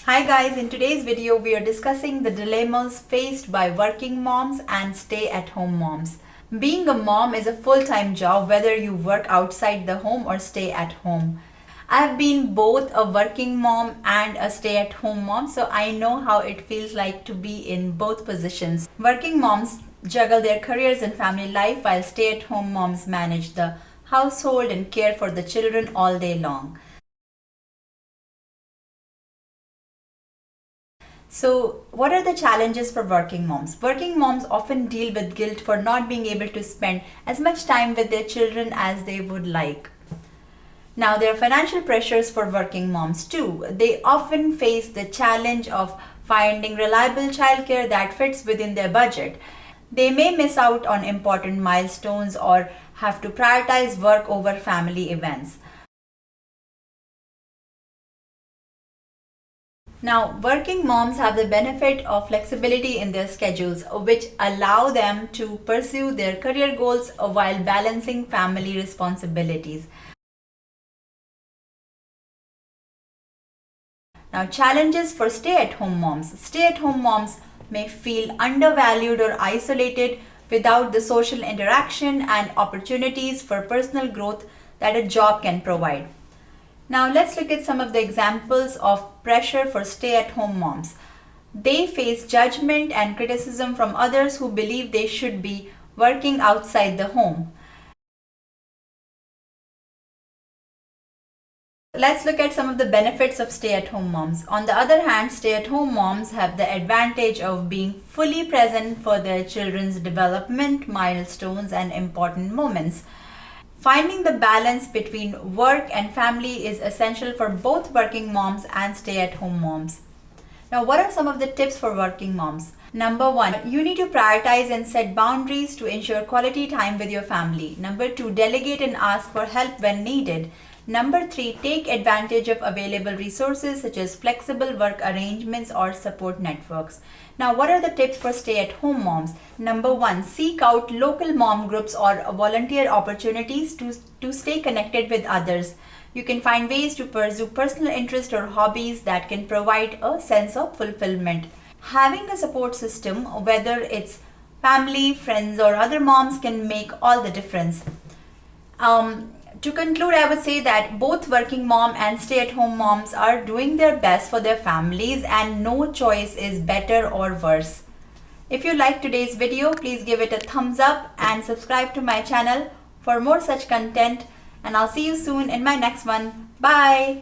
Hi guys, in today's video we are discussing the dilemmas faced by working moms and stay-at-home moms. Being a mom is a full-time job whether you work outside the home or stay at home. I have been both a working mom and a stay-at-home mom, so I know how it feels like to be in both positions. Working moms juggle their careers and family life while stay-at-home moms manage the household and care for the children all day long. So, what are the challenges for working moms? Working moms often deal with guilt for not being able to spend as much time with their children as they would like. Now, there are financial pressures for working moms too. They often face the challenge of finding reliable childcare that fits within their budget. They may miss out on important milestones or have to prioritize work over family events. Now, working moms have the benefit of flexibility in their schedules, which allow them to pursue their career goals while balancing family responsibilities. Now, challenges for stay-at-home moms. Stay-at-home moms may feel undervalued or isolated without the social interaction and opportunities for personal growth that a job can provide. Now let's look at some of the examples of pressure for stay-at-home moms. They face judgment and criticism from others who believe they should be working outside the home. Let's look at some of the benefits of stay-at-home moms. On the other hand, stay-at-home moms have the advantage of being fully present for their children's development, milestones, and important moments. Finding the balance between work and family is essential for both working moms and stay-at-home moms. Now, what are some of the tips for working moms? Number one, you need to prioritize and set boundaries to ensure quality time with your family. Number two, delegate and ask for help when needed. Number three, take advantage of available resources such as flexible work arrangements or support networks. Now, what are the tips for stay-at-home moms? Number one, seek out local mom groups or volunteer opportunities to stay connected with others. You can find ways to pursue personal interests or hobbies that can provide a sense of fulfillment. Having a support system, whether it's family, friends, or other moms, can make all the difference. To conclude, I would say that both working mom and stay-at-home moms are doing their best for their families and no choice is better or worse. If you liked today's video, please give it a thumbs up and subscribe to my channel for more such content, and I'll see you soon in my next one. Bye!